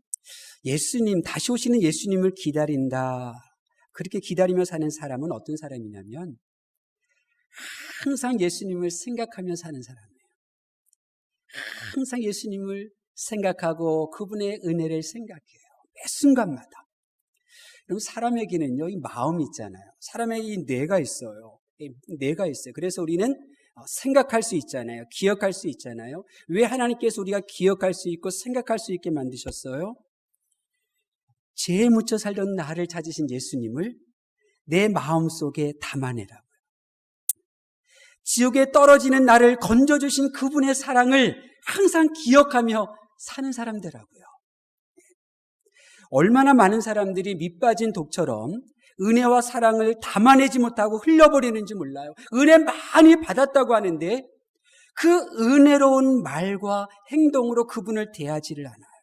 다시 오시는 예수님을 기다린다. 그렇게 기다리며 사는 사람은 어떤 사람이냐면 항상 예수님을 생각하며 사는 사람이에요. 항상 예수님을 생각하고 그분의 은혜를 생각해요. 매 순간마다. 그리고 사람에게는요, 이 마음이 있잖아요. 사람에게 이 뇌가 있어요. 뇌가 있어요. 그래서 우리는 생각할 수 있잖아요. 기억할 수 있잖아요. 왜 하나님께서 우리가 기억할 수 있고 생각할 수 있게 만드셨어요? 죄에 묻혀 살던 나를 찾으신 예수님을 내 마음속에 담아내라고요. 지옥에 떨어지는 나를 건져주신 그분의 사랑을 항상 기억하며 사는 사람들하고요. 얼마나 많은 사람들이 밑빠진 독처럼 은혜와 사랑을 담아내지 못하고 흘려버리는지 몰라요. 은혜 많이 받았다고 하는데 그 은혜로운 말과 행동으로 그분을 대하지를 않아요.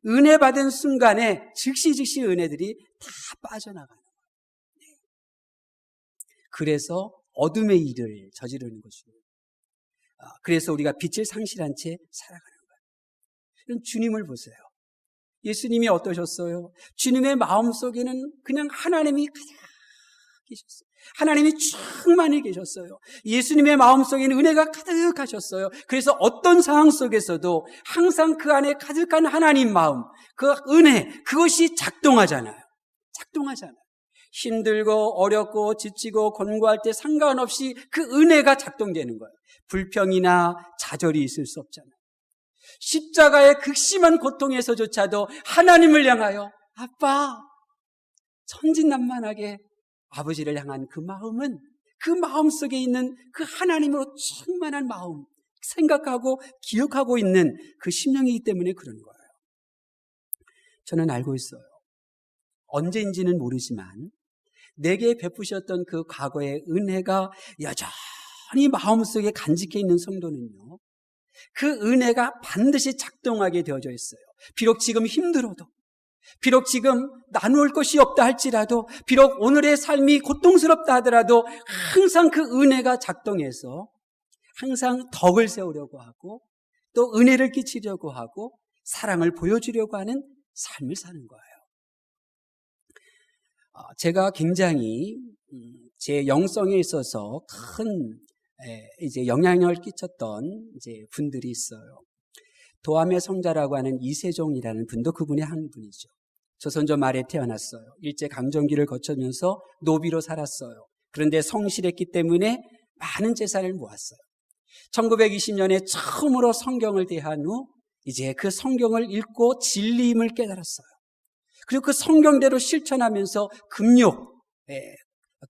은혜 받은 순간에 즉시 은혜들이 다 빠져나가는 거예요. 그래서 어둠의 일을 저지르는 것이고, 그래서 우리가 빛을 상실한 채 살아가는 거예요. 주님을 보세요. 예수님이 어떠셨어요? 주님의 마음속에는 그냥 하나님이 가득 계셨어요. 하나님이 충만히 계셨어요. 예수님의 마음속에는 은혜가 가득하셨어요. 그래서 어떤 상황 속에서도 항상 그 안에 가득한 하나님 마음, 그 은혜, 그것이 작동하잖아요. 힘들고 어렵고 지치고 권고할 때 상관없이 그 은혜가 작동되는 거예요. 불평이나 좌절이 있을 수 없잖아요. 십자가의 극심한 고통에서조차도 하나님을 향하여 아빠, 천진난만하게 아버지를 향한 그 마음은 그 마음 속에 있는 그 하나님으로 충만한 마음, 생각하고 기억하고 있는 그 심령이기 때문에 그런 거예요. 저는 알고 있어요. 언제인지는 모르지만 내게 베푸셨던 그 과거의 은혜가 여전히 마음속에 간직해 있는 성도는요, 그 은혜가 반드시 작동하게 되어져 있어요. 비록 지금 힘들어도, 비록 지금 나눌 것이 없다 할지라도, 비록 오늘의 삶이 고통스럽다 하더라도 항상 그 은혜가 작동해서 항상 덕을 세우려고 하고 또 은혜를 끼치려고 하고 사랑을 보여주려고 하는 삶을 사는 거예요. 제가 굉장히 제 영성에 있어서 큰 영향력을 끼쳤던 분들이 있어요. 도암의 성자라고 하는 이세종이라는 분도 그분의 한 분이죠. 조선조 말에 태어났어요. 일제강점기를 거치면서 노비로 살았어요. 그런데 성실했기 때문에 많은 재산을 모았어요. 1920년에 처음으로 성경을 대한 후 이제 그 성경을 읽고 진리임을 깨달았어요. 그리고 그 성경대로 실천하면서 금욕,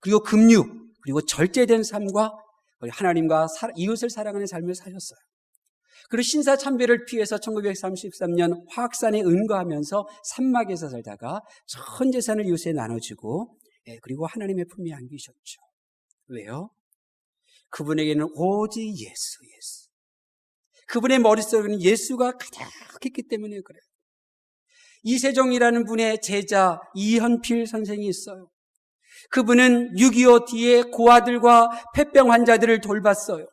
그리고 절제된 삶과 하나님과 이웃을 사랑하는 삶을 사셨어요. 그리고 신사참배를 피해서 1933년 화학산에 은거하면서 산막에서 살다가 전 재산을 이웃에 나눠주고, 그리고 하나님의 품에 안기셨죠. 왜요? 그분에게는 오직 예수. 그분의 머릿속에는 예수가 가득했기 때문에 그래요. 이세종이라는 분의 제자 이현필 선생이 있어요. 그분은 6.25 뒤에 고아들과 폐병 환자들을 돌봤어요.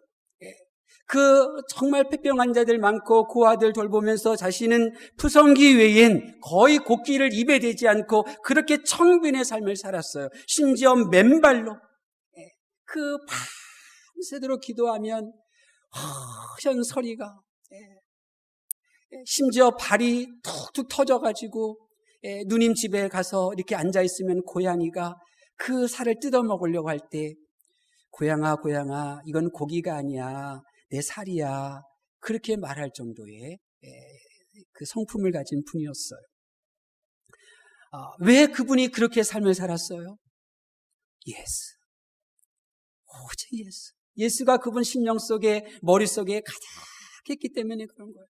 정말 폐병 환자들 많고 고아들 돌보면서 자신은 푸성기 외엔 거의 곡기를 입에 대지 않고 그렇게 청빈의 삶을 살았어요. 심지어 맨발로 밤새도록 기도하면 허연 소리가 심지어 발이 툭툭 터져가지고 누님 집에 가서 이렇게 앉아있으면 고양이가 그 살을 뜯어먹으려고 할 때 고양아 이건 고기가 아니야, 내 살이야, 그렇게 말할 정도의 그 성품을 가진 분이었어요. 왜 그분이 그렇게 삶을 살았어요? 예수, 오직 예수. 예수가 그분 심령 속에, 머릿속에 가득했기 때문에 그런 거예요.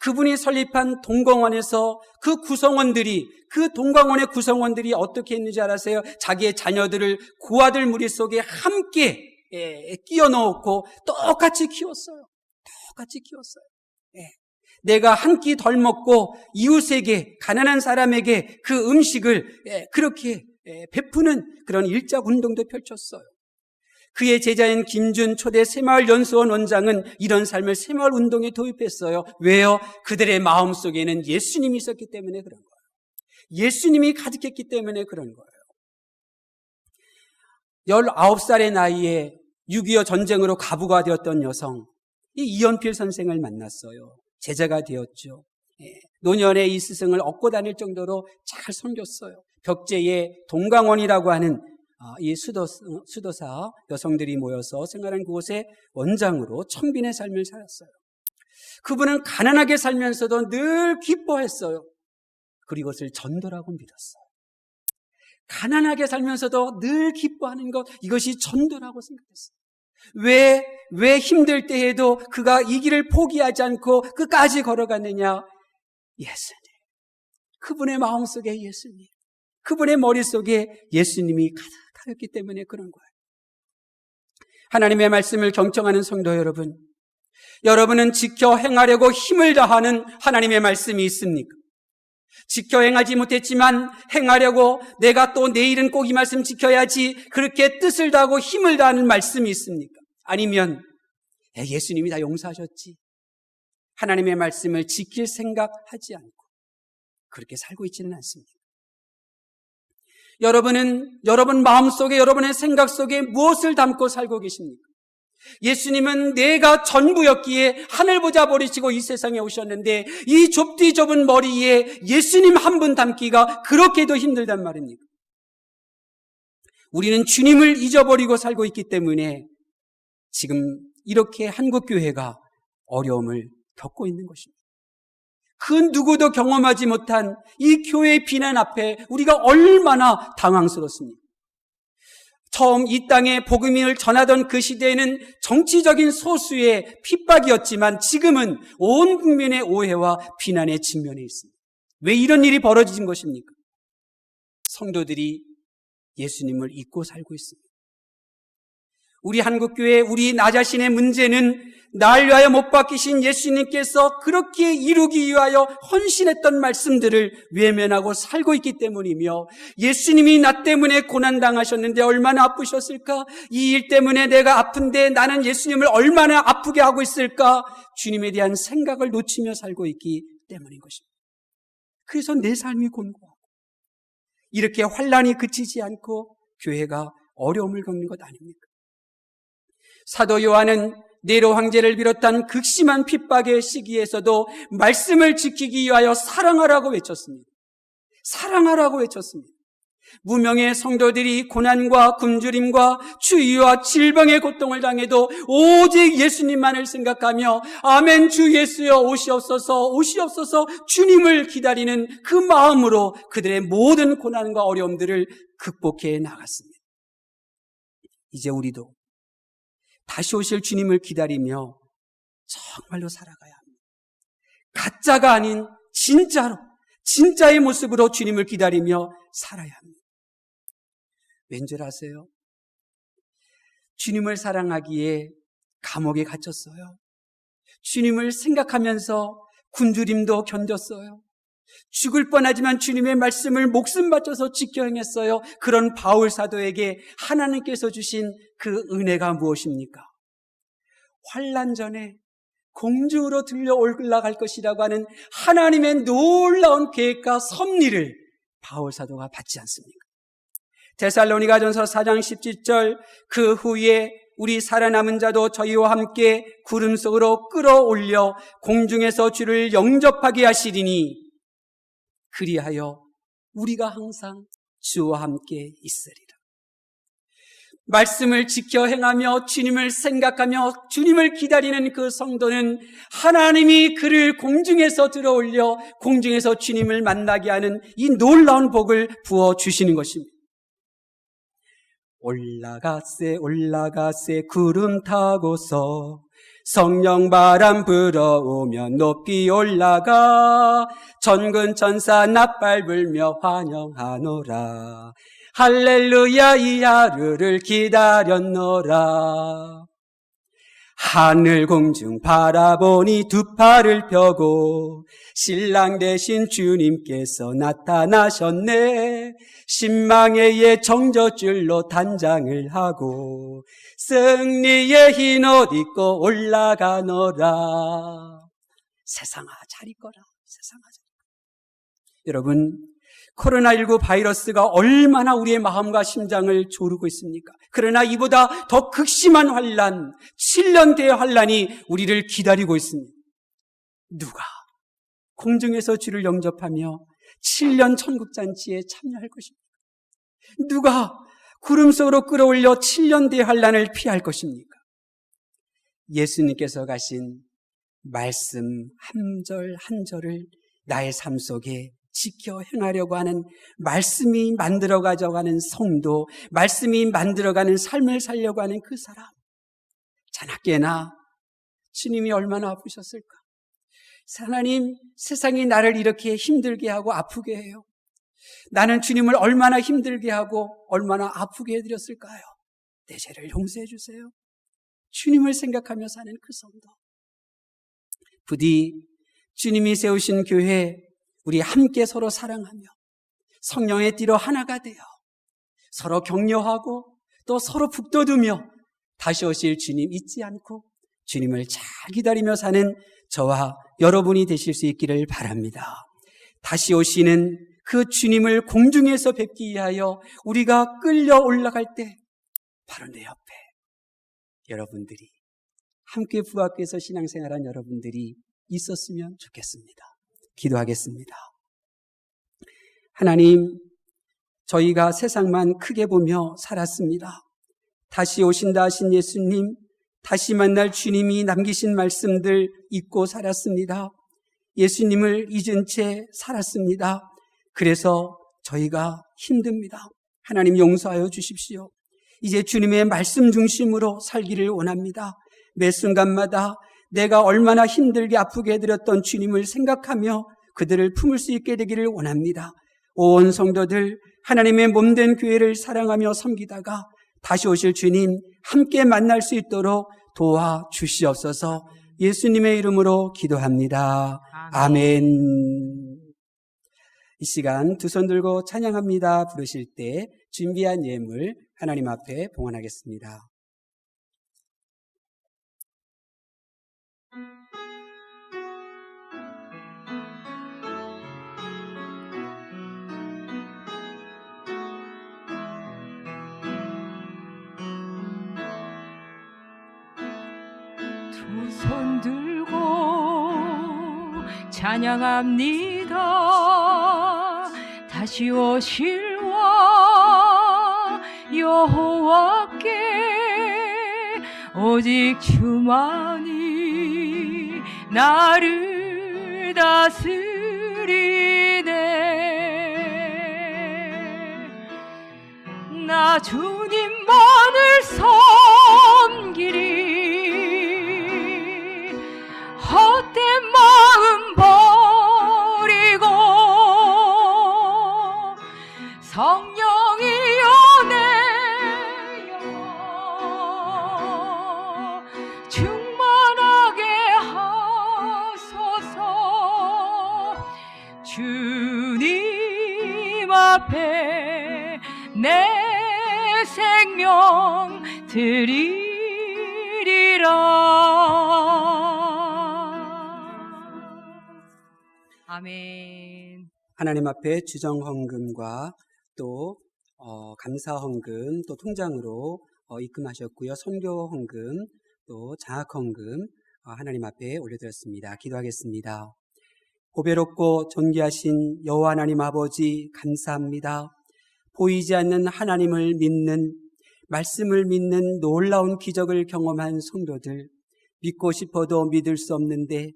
그분이 설립한 동광원에서 그 동광원의 구성원들이 어떻게 했는지 알아세요? 자기의 자녀들을 고아들 무리 속에 함께 끼워 넣고 똑같이 키웠어요. 내가 한 끼 덜 먹고 이웃에게, 가난한 사람에게 그 음식을 그렇게 베푸는 그런 일작 운동도 펼쳤어요. 그의 제자인 김준 초대 새마을연수원 원장은 이런 삶을 새마을운동에 도입했어요. 왜요? 그들의 마음속에는 예수님이 있었기 때문에 그런 거예요. 예수님이 가득했기 때문에 그런 거예요. 19살의 나이에 6.25 전쟁으로 가부가 되었던 여성, 이 이연필 선생을 만났어요. 제자가 되었죠. 노년의 이 스승을 업고 다닐 정도로 잘 섬겼어요. 벽제에 동광원이라고 하는 이 수도사 여성들이 모여서 생활한 그곳의 원장으로 청빈의 삶을 살았어요. 그분은 가난하게 살면서도 늘 기뻐했어요. 그리고 그것을 전도라고 믿었어요. 가난하게 살면서도 늘 기뻐하는 것, 이것이 전도라고 생각했어요. 왜 힘들 때에도 그가 이 길을 포기하지 않고 끝까지 걸어갔느냐? 예수님. 그분의 마음속에 예수님. 그분의 머릿속에 예수님이 가득하였기 때문에 그런 거예요. 하나님의 말씀을 경청하는 성도 여러분, 여러분은 지켜 행하려고 힘을 다하는 하나님의 말씀이 있습니까? 지켜 행하지 못했지만 행하려고 내가 또 내일은 꼭 이 말씀 지켜야지, 그렇게 뜻을 다하고 힘을 다하는 말씀이 있습니까? 아니면 예수님이 다 용서하셨지, 하나님의 말씀을 지킬 생각하지 않고 그렇게 살고 있지는 않습니다. 여러분은 여러분 마음속에, 여러분의 생각 속에 무엇을 담고 살고 계십니까? 예수님은 내가 전부였기에 하늘 보자 버리시고 이 세상에 오셨는데, 이 좁디 좁은 머리에 예수님 한 분 담기가 그렇게도 힘들단 말입니까? 우리는 주님을 잊어버리고 살고 있기 때문에 지금 이렇게 한국교회가 어려움을 겪고 있는 것입니다. 그 누구도 경험하지 못한 이 교회의 비난 앞에 우리가 얼마나 당황스럽습니까? 처음 이 땅에 복음을 전하던 그 시대에는 정치적인 소수의 핍박이었지만 지금은 온 국민의 오해와 비난에 직면해 있습니다. 왜 이런 일이 벌어진 것입니까? 성도들이 예수님을 잊고 살고 있습니다. 우리 한국교회, 우리 나 자신의 문제는 날 위하여 못 박히신 예수님께서 그렇게 이루기 위하여 헌신했던 말씀들을 외면하고 살고 있기 때문이며, 예수님이 나 때문에 고난당하셨는데 얼마나 아프셨을까? 이 일 때문에 내가 아픈데 나는 예수님을 얼마나 아프게 하고 있을까? 주님에 대한 생각을 놓치며 살고 있기 때문인 것입니다. 그래서 내 삶이 곤고하고 이렇게 환난이 그치지 않고 교회가 어려움을 겪는 것 아닙니까? 사도 요한은 네로 황제를 비롯한 극심한 핍박의 시기에서도 말씀을 지키기 위하여 사랑하라고 외쳤습니다. 사랑하라고 외쳤습니다. 무명의 성도들이 고난과 굶주림과 추위와 질병의 고통을 당해도 오직 예수님만을 생각하며 아멘 주 예수여 오시옵소서 오시옵소서 주님을 기다리는 그 마음으로 그들의 모든 고난과 어려움들을 극복해 나갔습니다. 이제 우리도 다시 오실 주님을 기다리며 정말로 살아가야 합니다. 가짜가 아닌 진짜의 모습으로 주님을 기다리며 살아야 합니다. 왠 줄 아세요? 주님을 사랑하기에 감옥에 갇혔어요. 주님을 생각하면서 굶주림도 견뎠어요. 죽을 뻔하지만 주님의 말씀을 목숨 바쳐서 지켜 행했어요. 그런 바울 사도에게 하나님께서 주신 그 은혜가 무엇입니까? 환난 전에 공중으로 들려 올라갈 것이라고 하는 하나님의 놀라운 계획과 섭리를 바울 사도가 받지 않습니까? 데살로니가전서 4장 17절 그 후에 우리 살아남은 자도 저희와 함께 구름 속으로 끌어올려 공중에서 주를 영접하게 하시리니 그리하여 우리가 항상 주와 함께 있으리라. 말씀을 지켜 행하며 주님을 생각하며 주님을 기다리는 그 성도는 하나님이 그를 공중에서 들어올려 공중에서 주님을 만나게 하는 이 놀라운 복을 부어주시는 것입니다. 올라가세 올라가세 구름 타고서 성령 바람 불어오면 높이 올라가 전군 천사 낫발 불며 환영하노라. 할렐루야 이 하루를 기다렸노라. 하늘 공중 바라보니 두 팔을 펴고 신랑 대신 주님께서 나타나셨네. 신망의 예 정저줄로 단장을 하고 승리의 흰 옷 입고 올라가노라. 세상아 잘 있거라. 세상아 잘 있거라. 여러분, 코로나19 바이러스가 얼마나 우리의 마음과 심장을 조르고 있습니까? 그러나 이보다 더 극심한 환란, 7년 대의 환란이 우리를 기다리고 있습니다. 누가 공중에서 주를 영접하며 7년 천국잔치에 참여할 것입니까? 누가 구름 속으로 끌어올려 7년 대의 환란을 피할 것입니까? 예수님께서 가신 말씀 한 절 한 절을 나의 삶 속에 지켜 행하려고 하는, 말씀이 만들어 가져가는 성도, 말씀이 만들어가는 삶을 살려고 하는 그 사람, 자나깨나 주님이 얼마나 아프셨을까? 하나님, 세상이 나를 이렇게 힘들게 하고 아프게 해요. 나는 주님을 얼마나 힘들게 하고 얼마나 아프게 해드렸을까요? 내 죄를 용서해 주세요. 주님을 생각하며 사는 그 성도, 부디 주님이 세우신 교회, 우리 함께 서로 사랑하며 성령의 띠로 하나가 되어 서로 격려하고 또 서로 북돋우며 다시 오실 주님 잊지 않고 주님을 잘 기다리며 사는 저와 여러분이 되실 수 있기를 바랍니다. 다시 오시는 그 주님을 공중에서 뵙기 위하여 우리가 끌려 올라갈 때 바로 내 옆에 여러분들이, 함께 부학교에서 신앙생활한 여러분들이 있었으면 좋겠습니다. 기도하겠습니다. 하나님, 저희가 세상만 크게 보며 살았습니다. 다시 오신다 하신 예수님, 다시 만날 주님이 남기신 말씀들 잊고 살았습니다. 예수님을 잊은 채 살았습니다. 그래서 저희가 힘듭니다. 하나님 용서하여 주십시오. 이제 주님의 말씀 중심으로 살기를 원합니다. 매 순간마다 내가 얼마나 힘들게 아프게 해드렸던 주님을 생각하며 그들을 품을 수 있게 되기를 원합니다. 온 성도들, 하나님의 몸된 교회를 사랑하며 섬기다가 다시 오실 주님 함께 만날 수 있도록 도와주시옵소서. 예수님의 이름으로 기도합니다. 아멘. 이 시간 두 손 들고 찬양합니다 부르실 때 준비한 예물 하나님 앞에 봉헌하겠습니다. 두 손 들고 찬양합니다. 다시 오실 와 여호와께 오직 주만이 나를 다스리네. 나 주님만을 섬기리. 헛된 마음 버리고 성령이여 내 영혼 충만하게 하소서. 주님 앞에 내 생명 드리리라. 아멘. 하나님 앞에 주정 헌금과 또 감사 헌금 또 통장으로 입금하셨고요. 선교 헌금 또 장학 헌금 하나님 앞에 올려드렸습니다. 기도하겠습니다. 보배롭고 존귀하신 여호와 하나님 아버지 감사합니다. 보이지 않는 하나님을 믿는, 말씀을 믿는 놀라운 기적을 경험한 성도들, 믿고 싶어도 믿을 수 없는데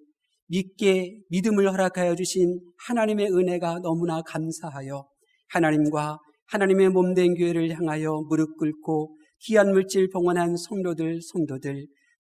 믿게 믿음을 허락하여 주신 하나님의 은혜가 너무나 감사하여 하나님과 하나님의 몸된 교회를 향하여 무릎 꿇고 귀한 물질 봉헌한 성도들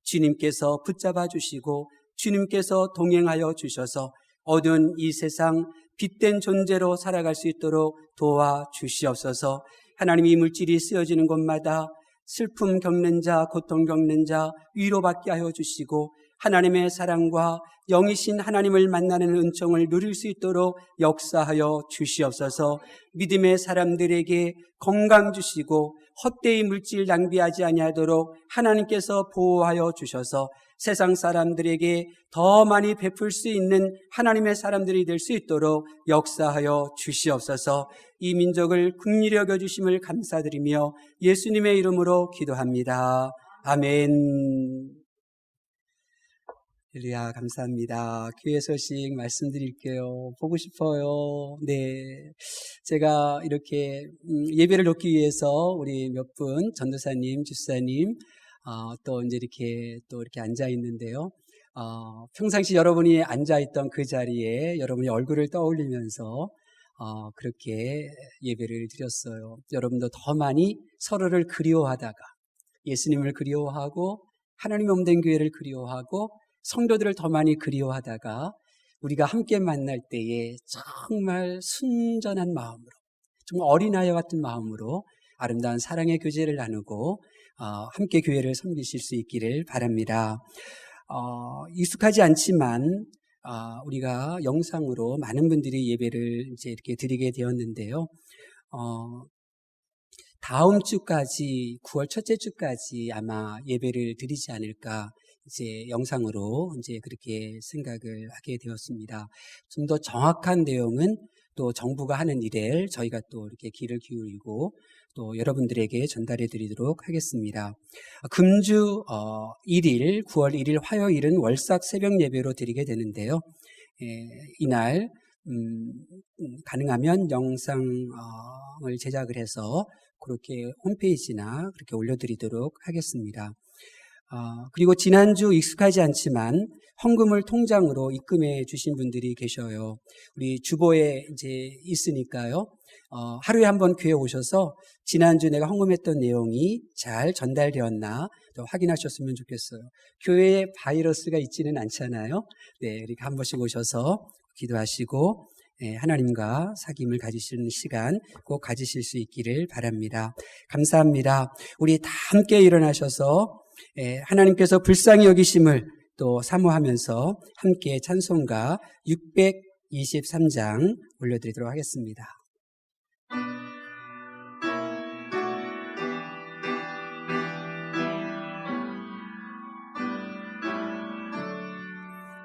주님께서 붙잡아 주시고 주님께서 동행하여 주셔서 어두운 이 세상 빛된 존재로 살아갈 수 있도록 도와주시옵소서. 하나님, 이 물질이 쓰여지는 곳마다 슬픔 겪는 자, 고통 겪는 자 위로받게 하여 주시고 하나님의 사랑과 영이신 하나님을 만나는 은총을 누릴 수 있도록 역사하여 주시옵소서. 믿음의 사람들에게 건강 주시고 헛되이 물질 낭비하지 아니하도록 하나님께서 보호하여 주셔서 세상 사람들에게 더 많이 베풀 수 있는 하나님의 사람들이 될 수 있도록 역사하여 주시옵소서. 이 민족을 긍휼히 여겨주심을 감사드리며 예수님의 이름으로 기도합니다. 아멘. 할렐루야, 감사합니다. 교회 소식 말씀드릴게요. 보고 싶어요. 네, 제가 이렇게 예배를 놓기 위해서 우리 몇 분 전도사님, 주사님 또 이제 이렇게 앉아 있는데요. 평상시 여러분이 앉아 있던 그 자리에 여러분의 얼굴을 떠올리면서 그렇게 예배를 드렸어요. 여러분도 더 많이 서로를 그리워하다가 예수님을 그리워하고 하나님 몸된 교회를 그리워하고 성도들을 더 많이 그리워하다가 우리가 함께 만날 때에 정말 순전한 마음으로, 정말 어린아이와 같은 마음으로 아름다운 사랑의 교제를 나누고 함께 교회를 섬기실 수 있기를 바랍니다. 익숙하지 않지만 우리가 영상으로 많은 분들이 예배를 이제 이렇게 드리게 되었는데요. 다음 주까지 9월 첫째 주까지 아마 예배를 드리지 않을까, 이제 영상으로 이제 그렇게 생각을 하게 되었습니다. 좀 더 정확한 내용은 또 정부가 하는 일에 저희가 또 이렇게 귀를 기울이고 또 여러분들에게 전달해 드리도록 하겠습니다. 금주 1일, 9월 1일 화요일은 월삭 새벽 예배로 드리게 되는데요. 이날 가능하면 영상을 제작을 해서 그렇게 홈페이지나 그렇게 올려드리도록 하겠습니다. 그리고 지난주 익숙하지 않지만 헌금을 통장으로 입금해 주신 분들이 계셔요. 우리 주보에 이제 있으니까요. 하루에 한 번 교회 오셔서 지난주 내가 헌금했던 내용이 잘 전달되었나 또 확인하셨으면 좋겠어요. 교회에 바이러스가 있지는 않잖아요. 네, 이렇게 한 번씩 오셔서 기도하시고 하나님과 사귐을 가지시는 시간 꼭 가지실 수 있기를 바랍니다. 감사합니다. 우리 다 함께 일어나셔서 하나님께서 불쌍히 여기심을 또 사모하면서 함께 찬송가 623장 올려드리도록 하겠습니다.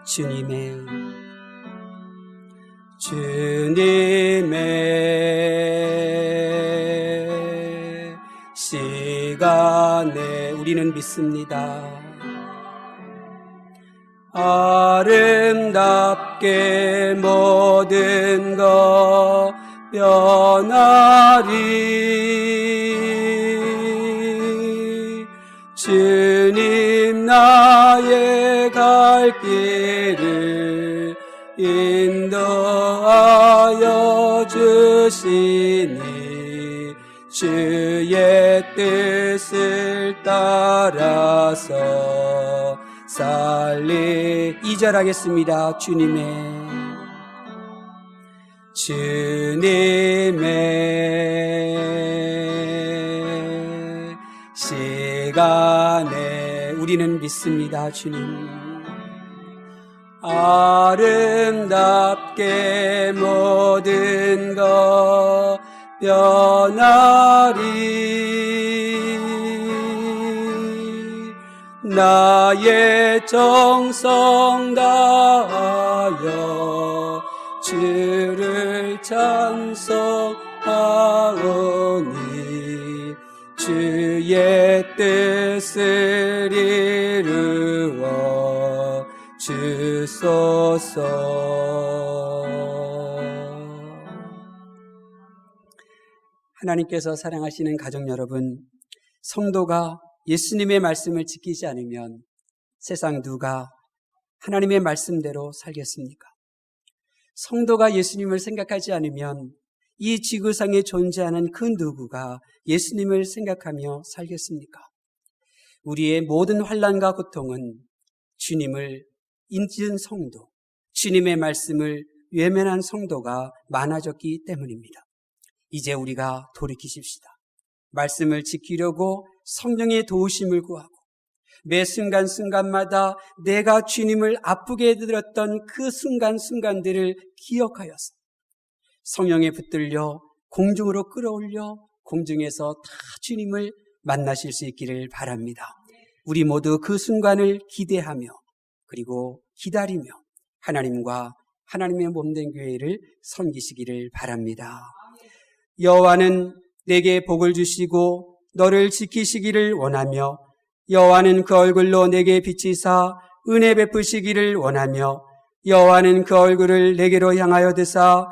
주님의 시간에 우리는 믿습니다. 아름답게 모든 것 변하리. 주님 나의 갈 길을 인도하여 주시니 주의 뜻을 따라서 살리. 2절 하겠습니다. 주님의 시간에 우리는 믿습니다. 주님 아름답게 모든 것 변하리. 나의 정성 다하여 주를 찬송하오니 주의 뜻을 이루어 주소서. 하나님께서 사랑하시는 가족 여러분, 성도가 예수님의 말씀을 지키지 않으면 세상 누가 하나님의 말씀대로 살겠습니까? 성도가 예수님을 생각하지 않으면 이 지구상에 존재하는 그 누구가 예수님을 생각하며 살겠습니까? 우리의 모든 환난과 고통은 주님을 잊은 성도, 주님의 말씀을 외면한 성도가 많아졌기 때문입니다. 이제 우리가 돌이키십시다. 말씀을 지키려고 성령의 도우심을 구하고 매 순간순간마다 내가 주님을 아프게 해드렸던 그 순간순간들을 기억하여서 성령에 붙들려 공중으로 끌어올려 공중에서 다 주님을 만나실 수 있기를 바랍니다. 우리 모두 그 순간을 기대하며 그리고 기다리며 하나님과 하나님의 몸된 교회를 섬기시기를 바랍니다. 여호와는 내게 복을 주시고 너를 지키시기를 원하며 여호와는 그 얼굴로 내게 비치사 은혜 베푸시기를 원하며 여호와는 그 얼굴을 내게로 향하여 드사